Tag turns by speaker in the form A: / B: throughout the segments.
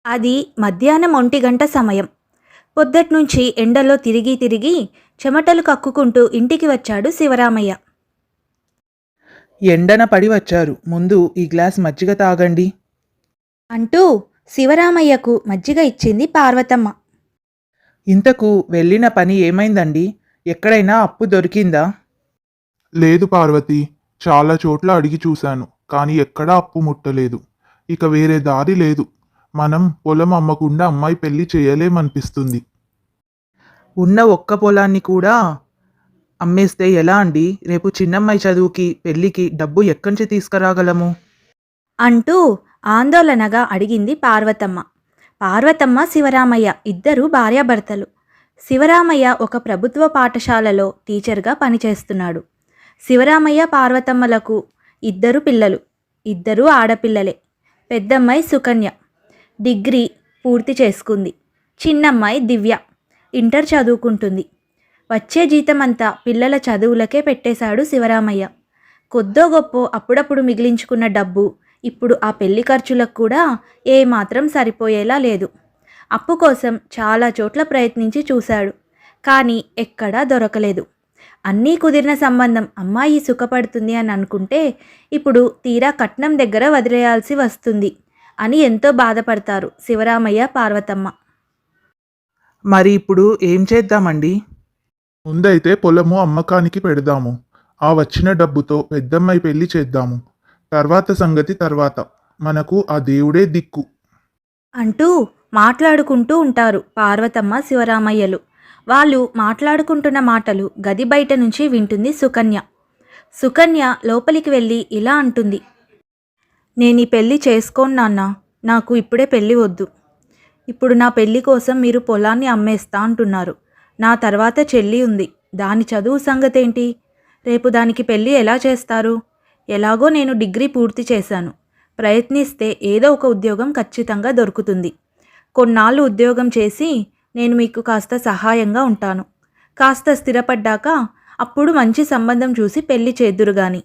A: అది మధ్యాహ్నం 1 గంట సమయం. పొద్దట్నుంచి ఎండలో తిరిగి తిరిగి చెమటలు కక్కుకుంటూ ఇంటికి వచ్చాడు శివరామయ్య.
B: ఎండన పడి వచ్చారు. ముందు ఈ గ్లాస్ మజ్జిగ తాగండి.
A: అంటూ శివరామయ్యకు మజ్జిగ ఇచ్చింది పార్వతమ్మ.
B: ఇంతకు వెళ్ళిన పని ఏమైందండి? ఎక్కడైనా అప్పు దొరికిందా?
C: లేదు పార్వతి, చాలా చోట్ల అడిగి చూశాను, కానీ ఎక్కడా అప్పు ముట్టలేదు. ఇక వేరే దారి లేదు. మనం పొలం అమ్మకుండా అమ్మాయి పెళ్లి చేయలేమనిపిస్తుంది.
B: ఉన్న ఒక్క పొలాన్ని కూడా అమ్మేస్తే ఎలా అండి? రేపు చిన్నమ్మాయి చదువుకి, పెళ్ళికి డబ్బు ఎక్కడి తీసుకురాగలము?
A: అంటూ ఆందోళనగా అడిగింది పార్వతమ్మ. పార్వతమ్మ, శివరామయ్య ఇద్దరు భార్యాభర్తలు. శివరామయ్య ఒక ప్రభుత్వ పాఠశాలలో టీచర్గా పనిచేస్తున్నాడు. శివరామయ్య పార్వతమ్మలకు ఇద్దరు పిల్లలు, ఇద్దరూ ఆడపిల్లలే. పెద్దమ్మాయి సుకన్య డిగ్రీ పూర్తి చేసుకుంది. చిన్నమ్మాయి దివ్య ఇంటర్ చదువుకుంటుంది. వచ్చే జీతమంతా పిల్లల చదువులకే పెట్టేశాడు శివరామయ్య. కొద్దో గొప్పో అప్పుడప్పుడు మిగిలించుకున్న డబ్బు ఇప్పుడు ఆ పెళ్లి ఖర్చులకు కూడా ఏమాత్రం సరిపోయేలా లేదు. అప్పు కోసం చాలా చోట్ల ప్రయత్నించి చూశాడు, కానీ ఎక్కడా దొరకలేదు. అన్నీ కుదిరిన సంబంధం అమ్మాయి సుఖపడుతుంది అని అనుకుంటే ఇప్పుడు తీరా కట్నం దగ్గర వదిలేయాల్సి వస్తుంది అని ఎంతో బాధపడతారు శివరామయ్య, పార్వతమ్మ.
B: మరి ఇప్పుడు ఏం చేద్దామండి?
C: ముందైతే పొలము అమ్మకానికి పెడదాము. ఆ వచ్చిన డబ్బుతో పెద్దమ్మాయి పెళ్లి చేద్దాము. తర్వాత సంగతి తర్వాత. మనకు ఆ దేవుడే దిక్కు.
A: అంటూ మాట్లాడుకుంటూ ఉంటారు పార్వతమ్మ, శివరామయ్యలు. వాళ్ళు మాట్లాడుకుంటున్న మాటలు గది బయట నుంచి వింటుంది సుకన్య. సుకన్య లోపలికి వెళ్ళి ఇలా అంటుంది. నేను ఈ పెళ్ళి చేసుకోను నాన్న. నాకు ఇప్పుడే పెళ్ళి వద్దు. ఇప్పుడు నా పెళ్ళి కోసం మీరు పొలాన్ని అమ్మేస్తా అంటున్నారు. నా తర్వాత చెల్లి ఉంది. దాని చదువు సంగతేంటి? రేపు దానికి పెళ్ళి ఎలా చేస్తారు? ఎలాగో నేను డిగ్రీ పూర్తి చేశాను. ప్రయత్నిస్తే ఏదో ఒక ఉద్యోగం ఖచ్చితంగా దొరుకుతుంది. కొన్నాళ్ళు ఉద్యోగం చేసి నేను మీకు కాస్త సహాయంగా ఉంటాను. కాస్త స్థిరపడ్డాక అప్పుడు మంచి సంబంధం చూసి పెళ్లి చేద్దురుగాని.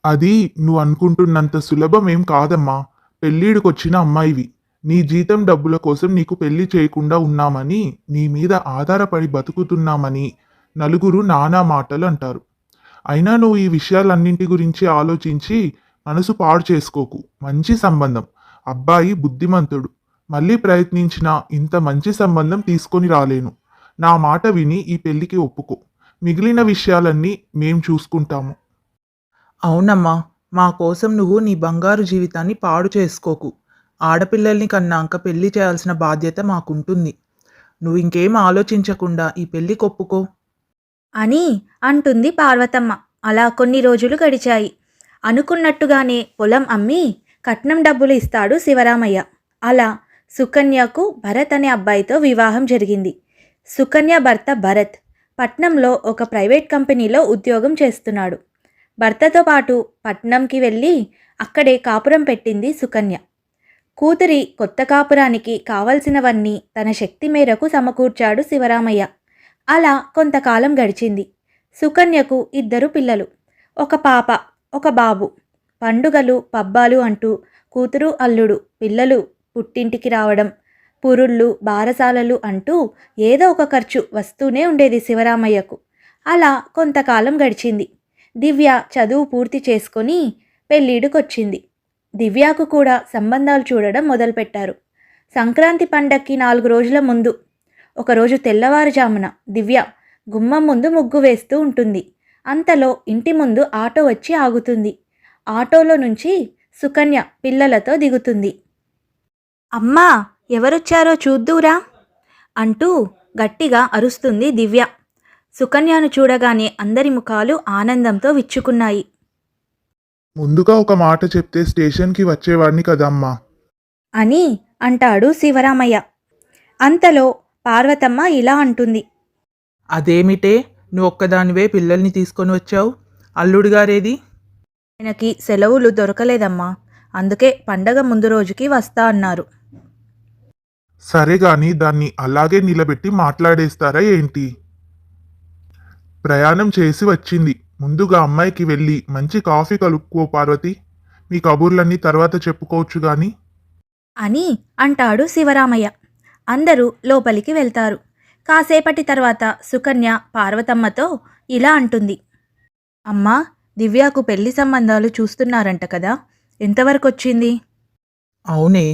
C: అది నువ్వు అనుకుంటున్నంత సులభం ఏం కాదమ్మా. పెళ్ళిడికొచ్చిన అమ్మాయివి. నీ జీతం డబ్బుల కోసం నీకు పెళ్లి చేయకుండా ఉన్నామని, నీ మీద ఆధారపడి బతుకుతున్నామని నలుగురు నానా మాటలు అంటారు. అయినా నువ్వు ఈ విషయాలన్నింటి గురించి ఆలోచించి మనసు పాడు చేసుకోకు. మంచి సంబంధం, అబ్బాయి బుద్ధిమంతుడు. మళ్ళీ ప్రయత్నించినా ఇంత మంచి సంబంధం తీసుకొని రాలేను. నా మాట విని ఈ పెళ్లికి ఒప్పుకో. మిగిలిన విషయాలన్నీ మేం చూసుకుంటాము.
B: అవునమ్మా, మా కోసం నువ్వు నీ బంగారు జీవితాన్ని పాడు చేసుకోకు. ఆడపిల్లల్ని కన్నాక పెళ్లి చేయాల్సిన బాధ్యత మాకుంటుంది. నువ్వు ఇంకేం ఆలోచించకుండా ఈ పెళ్లి కొప్పుకో
A: అని అంటుంది పార్వతమ్మ. అలా కొన్ని రోజులు గడిచాయి. అనుకున్నట్టుగానే పొలం అమ్మి కట్నం డబ్బులు ఇస్తాడు శివరామయ్య. అలా సుకన్యకు భరత్ అనే అబ్బాయితో వివాహం జరిగింది. సుకన్య భర్త భరత్ పట్నంలో ఒక ప్రైవేట్ కంపెనీలో ఉద్యోగం చేస్తున్నాడు. భర్తతో పాటు పట్నంకి వెళ్ళి అక్కడే కాపురం పెట్టింది సుకన్య. కూతురి కొత్త కాపురానికి కావలసినవన్నీ తన శక్తి మేరకు సమకూర్చాడు శివరామయ్య. అలా కొంతకాలం గడిచింది. సుకన్యకు ఇద్దరు పిల్లలు, ఒక పాప, ఒక బాబు. పండుగలు పబ్బాలు అంటూ కూతురు అల్లుడు పిల్లలు పుట్టింటికి రావడం, పురుళ్ళు బారసాలలు అంటూ ఏదో ఒక ఖర్చు వస్తూనే ఉండేది శివరామయ్యకు. అలా కొంతకాలం గడిచింది. దివ్య చదువు పూర్తి చేసుకొని పెళ్ళిడుకొచ్చింది. దివ్యకు కూడా సంబంధాలు చూడడం మొదలుపెట్టారు. సంక్రాంతి పండక్కి 4 రోజుల ముందు ఒకరోజు తెల్లవారుజామున దివ్య గుమ్మం ముందు ముగ్గు వేస్తూ ఉంటుంది. అంతలో ఇంటి ముందు ఆటో వచ్చి ఆగుతుంది. ఆటోలో నుంచి సుకన్య పిల్లలతో దిగుతుంది. అమ్మా, ఎవరొచ్చారో చూద్దూరా అంటూ గట్టిగా అరుస్తుంది దివ్య. సుకన్యను చూడగానే అందరి ముఖాలు ఆనందంతో విచ్చుకున్నాయి.
C: ముందుగా ఒక మాట చెప్తే స్టేషన్కి వచ్చేవాడిని కదమ్మా
A: అని అంటాడు శివరామయ్య. అంతలో పార్వతమ్మ ఇలా అంటుంది.
B: అదేమిటే, నువ్వు ఒక్కదానివే పిల్లల్ని తీసుకొని వచ్చావు? అల్లుడు గారేది?
A: ఆయనకి సెలవులు దొరకలేదమ్మా. అందుకే పండగ ముందు రోజుకి వస్తా అన్నారు.
C: సరే గాని దాన్ని అలాగే నిలబెట్టి మాట్లాడేస్తారా ఏంటి? ప్రయాణం చేసి వచ్చింది. ముందుగా అమ్మాయికి వెళ్ళి మంచి కాఫీ కలుపుకో పార్వతి. మీ కబుర్లన్నీ తర్వాత చెప్పుకోవచ్చు గాని.
A: అని అంటాడు శివరామయ్య. అందరూ లోపలికి వెళ్తారు. కాసేపటి తర్వాత సుకన్య పార్వతమ్మతో ఇలా అంటుంది. అమ్మా, దివ్యకు పెళ్లి సంబంధాలు చూస్తున్నారంట కదా, ఎంతవరకు వచ్చింది?
B: అవునే,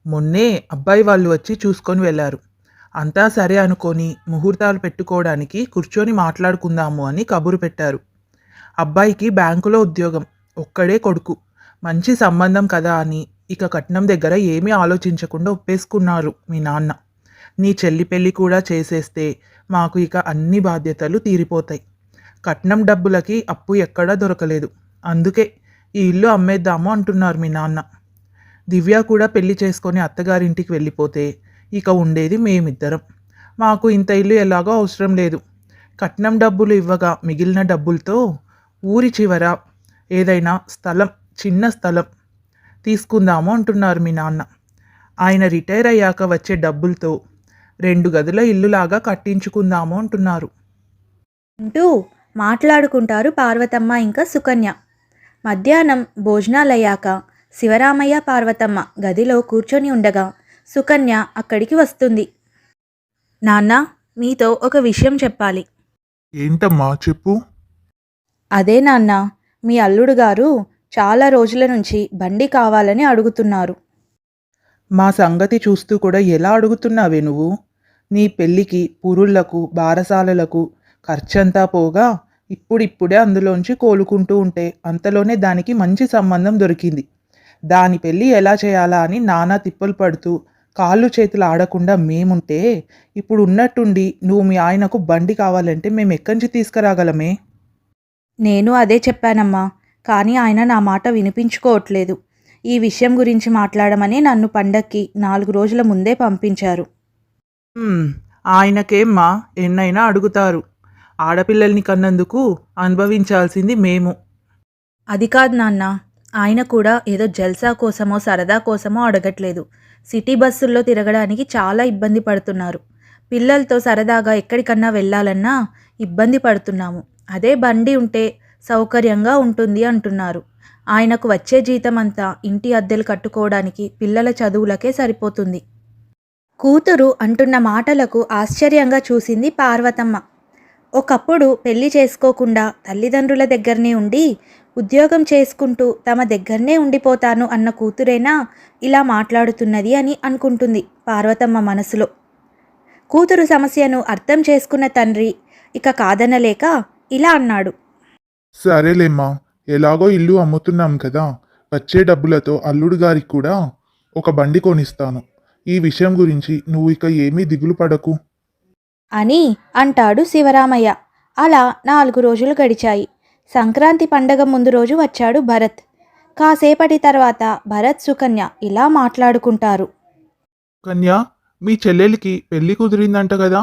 B: మొన్నే అబ్బాయి వాళ్ళు వచ్చి చూసుకొని వెళ్ళారు. అంతా సరే అనుకొని ముహూర్తాలు పెట్టుకోవడానికి కూర్చొని మాట్లాడుకుందాము అని కబురు పెట్టారు. అబ్బాయికి బ్యాంకులో ఉద్యోగం, ఒక్కడే కొడుకు, మంచి సంబంధం కదా అని ఇక కట్నం దగ్గర ఏమీ ఆలోచించకుండా ఒప్పేసుకున్నారు మీ నాన్న. నీ చెల్లి పెళ్ళి కూడా చేసేస్తే మాకు ఇక అన్ని బాధ్యతలు తీరిపోతాయి. కట్నం డబ్బులకి అప్పు ఎక్కడా దొరకలేదు, అందుకే ఈ ఇల్లు అమ్మేద్దాము అంటున్నారు మీ నాన్న. దివ్య కూడా పెళ్లి చేసుకొని అత్తగారింటికి వెళ్ళిపోతే ఇక ఉండేది మేమిద్దరం. మాకు ఇంత ఇల్లు ఎలాగో అవసరం లేదు. కట్నం డబ్బులు ఇవ్వగా మిగిలిన డబ్బులతో ఊరి చివర ఏదైనా స్థలం, చిన్న స్థలం తీసుకుందాము అంటున్నారు మీ నాన్న. ఆయన రిటైర్ అయ్యాక వచ్చే డబ్బులతో 2 గదుల ఇల్లులాగా కట్టించుకుందాము అంటున్నారు
A: అంటూ మాట్లాడుకుంటారు పార్వతమ్మ ఇంకా సుకన్య. మధ్యాహ్నం భోజనాలయ్యాక శివరామయ్య పార్వతమ్మ గదిలో కూర్చొని ఉండగా సుకన్య అక్కడికి వస్తుంది. నాన్న, మీతో ఒక విషయం చెప్పాలి.
C: ఏంటమ్మా చెప్పు.
A: అదే నాన్న, మీ అల్లుడు గారు చాలా రోజుల నుంచి బండి కావాలని అడుగుతున్నారు.
B: మా సంగతి చూస్తూ కూడా ఎలా అడుగుతున్నావే నువ్వు? నీ పెళ్ళికి పురుళ్లకు బారసాలలకు ఖర్చంతా పోగా ఇప్పుడిప్పుడే అందులోంచి కోలుకుంటూ ఉంటే అంతలోనే దానికి మంచి సంబంధం దొరికింది. దాని పెళ్ళి ఎలా చేయాలా అని నానా తిప్పలు పడుతూ కాళ్ళు చేతులు ఆడకుండా మేముంటే ఇప్పుడు ఉన్నట్టుండి నువ్వు మీ ఆయనకు బండి కావాలంటే మేము ఎక్కడి నుంచి తీసుకురాగలమే?
A: నేను అదే చెప్పానమ్మా, కానీ ఆయన నా మాట వినిపించుకోవట్లేదు. ఈ విషయం గురించి మాట్లాడమని నన్ను పండక్కి 4 రోజుల ముందే పంపించారు.
B: ఆయనకేమ్మా, ఎన్నైనా అడుగుతారు. ఆడపిల్లల్ని కన్నందుకు అనుభవించాల్సింది మేము.
A: అది కాదు నాన్న, ఆయన కూడా ఏదో జల్సా కోసమో సరదా కోసమో అడగట్లేదు. సిటీ బస్సుల్లో తిరగడానికి చాలా ఇబ్బంది పడుతున్నారు. పిల్లలతో సరదాగా ఎక్కడికన్నా వెళ్ళాలన్నా ఇబ్బంది పడుతున్నాము. అదే బండి ఉంటే సౌకర్యంగా ఉంటుంది అంటున్నారు. ఆయనకు వచ్చే జీతం అంతా ఇంటి అద్దెలు కట్టుకోవడానికి, పిల్లల చదువులకే సరిపోతుంది. కూతురు అంటున్న మాటలకు ఆశ్చర్యంగా చూసింది పార్వతమ్మ. ఒకప్పుడు పెళ్లి చేసుకోకుండా తల్లిదండ్రుల దగ్గరనే ఉండి ఉద్యోగం చేసుకుంటూ తమ దగ్గరనే ఉండిపోతాను అన్న కూతురేనా ఇలా మాట్లాడుతున్నది అని అనుకుంటుంది పార్వతమ్మ మనసులో. కూతురు సమస్యను అర్థం చేసుకున్న తండ్రి ఇక కాదనలేక ఇలా అన్నాడు.
C: సరేలేమ్మా, ఎలాగో ఇల్లు అమ్ముతున్నాం కదా, వచ్చే డబ్బులతో అల్లుడు గారికి కూడా ఒక బండి కొనిస్తాను. ఈ విషయం గురించి నువ్వు ఇక ఏమీ దిగులు పడకు
A: అని అంటాడు శివరామయ్య. అలా 4 రోజులు గడిచాయి. సంక్రాంతి పండగ ముందు రోజు వచ్చాడు భరత్. కాసేపటి తర్వాత భరత్ సుకన్య ఇలా మాట్లాడుకుంటారు.
C: కన్యా, మీ చెల్లెలికి పెళ్లి కుదిరిందంట కదా,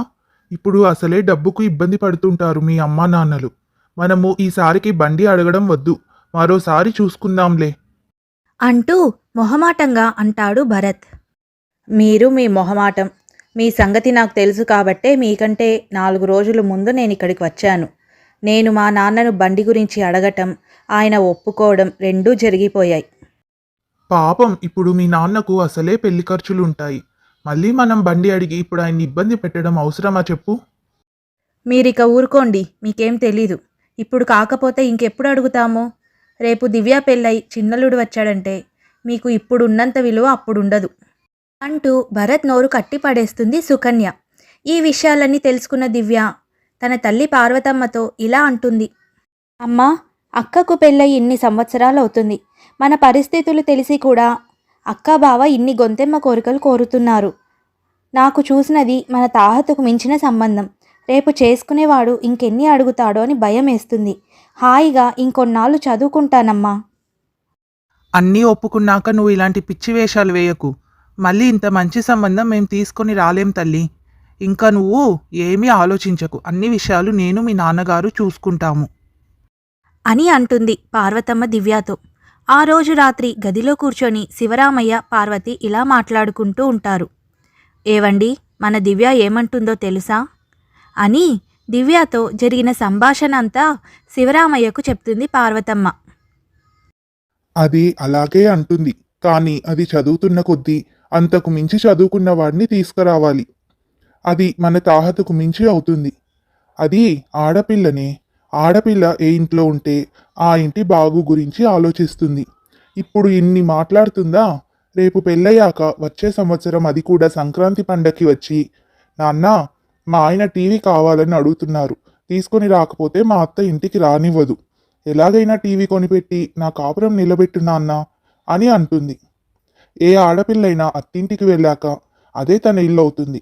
C: ఇప్పుడు అసలే డబ్బుకు ఇబ్బంది పడుతుంటారు మీ అమ్మా నాన్నలు. మనము ఈసారికి బండి అడగడం వద్దు, మరోసారి చూసుకుందాంలే
A: అంటూ మొహమాటంగా అంటాడు భరత్. మీరు మీ మొహమాటం, మీ సంగతి నాకు తెలుసు కాబట్టే మీకంటే 4 రోజుల ముందు నేను ఇక్కడికి వచ్చాను. నేను మా నాన్నను బండి గురించి అడగటం, ఆయన ఒప్పుకోవడం రెండూ జరిగిపోయాయి.
C: పాపం, ఇప్పుడు మీ నాన్నకు అసలే పెళ్లి ఖర్చులుంటాయి. మళ్ళీ మనం బండి అడిగి ఇప్పుడు ఆయన్ని ఇబ్బంది పెట్టడం అవసరమా చెప్పు?
A: మీరిక ఊరుకోండి, మీకేం తెలీదు. ఇప్పుడు కాకపోతే ఇంకెప్పుడు అడుగుతాము? రేపు దివ్య పెళ్ళై చిన్నలుడు వచ్చాడంటే మీకు ఇప్పుడున్నంత విలువ అప్పుడుండదు అంటూ భరత్ నోరు కట్టిపడేస్తుంది సుకన్య. ఈ విషయాలన్నీ తెలుసుకున్న దివ్య తన తల్లి పార్వతమ్మతో ఇలా అంటుంది. అమ్మా, అక్కకు పెళ్ళై ఇన్ని సంవత్సరాలు అవుతుంది. మన పరిస్థితులు తెలిసి కూడా అక్క బావ ఇన్ని గొంతెమ్మ కోరికలు కోరుతున్నారు. నాకు చూసినది మన తాహతుకు మించిన సంబంధం. రేపు చేసుకునేవాడు ఇంకెన్ని అడుగుతాడో అని భయం వేస్తుంది. హాయిగా ఇంకొన్నాళ్ళు చదువుకుంటానమ్మా.
B: అన్నీ ఒప్పుకున్నాక నువ్వు ఇలాంటి పిచ్చి వేషాలు వేయకు. మళ్ళీ ఇంత మంచి సంబంధం మేము తీసుకొని రాలేం తల్లి. ఇంకా నువ్వు ఏమీ ఆలోచించకు, అన్ని విషయాలు నేను మీ నాన్నగారు చూసుకుంటాము
A: అని అంటుంది పార్వతమ్మ దివ్యతో. ఆ రోజు రాత్రి గదిలో కూర్చొని శివరామయ్య పార్వతి ఇలా మాట్లాడుకుంటూ ఉంటారు. ఏవండి, మన దివ్య ఏమంటుందో తెలుసా అని దివ్యతో జరిగిన సంభాషణ అంతా శివరామయ్యకు చెప్తుంది పార్వతమ్మ.
C: అది అలాగే అంటుంది, కానీ అది చదువుతున్న కొద్దీ అంతకు మించి చదువుకున్న వాడిని తీసుకురావాలి. అది మన తాహతకు మించి అవుతుంది. అది ఆడపిల్లనే. ఆడపిల్ల ఏ ఇంట్లో ఉంటే ఆ ఇంటి బాగు గురించి ఆలోచిస్తుంది. ఇప్పుడు ఇన్ని మాట్లాడుతుందా? రేపు పెళ్ళయ్యాక వచ్చే సంవత్సరం, అది కూడా సంక్రాంతి పండక్కి వచ్చి, నాన్న మా ఆయన టీవీ కావాలని అడుగుతున్నారు, తీసుకొని రాకపోతే మా అత్త ఇంటికి రానివ్వదు, ఎలాగైనా టీవీ కొనిపెట్టి నా కాపురం నిలబెట్టు నాన్న అని అంటుంది. ఏ ఆడపిల్లైనా అత్తింటికి వెళ్ళాక అదే తన ఇల్లు అవుతుంది.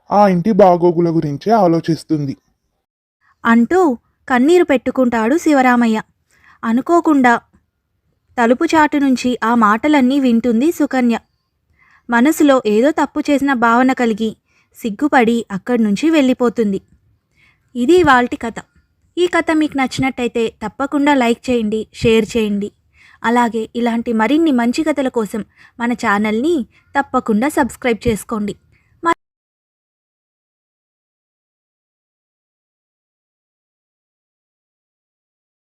C: ఆ ఇంటి బాగోగుల గురించే ఆలోచిస్తుంది.
A: అంటూ కన్నీరు పెట్టుకుంటాడు శివరామయ్య. అనుకోకుండా తలుపు చాటు నుంచి ఆ మాటలన్నీ వింటుంది సుకన్య. మనసులో ఏదో తప్పు చేసిన భావన కలిగి సిగ్గుపడి అక్కడి నుంచి వెళ్ళిపోతుంది. ఇది ఇవాల్టి కథ. ఈ కథ మీకు నచ్చినట్టయితే తప్పకుండా లైక్ చేయండి, షేర్ చేయండి. అలాగే ఇలాంటి మరిన్ని మంచి కథల కోసం మన ఛానల్ని తప్పకుండా సబ్స్క్రైబ్ చేసుకోండి.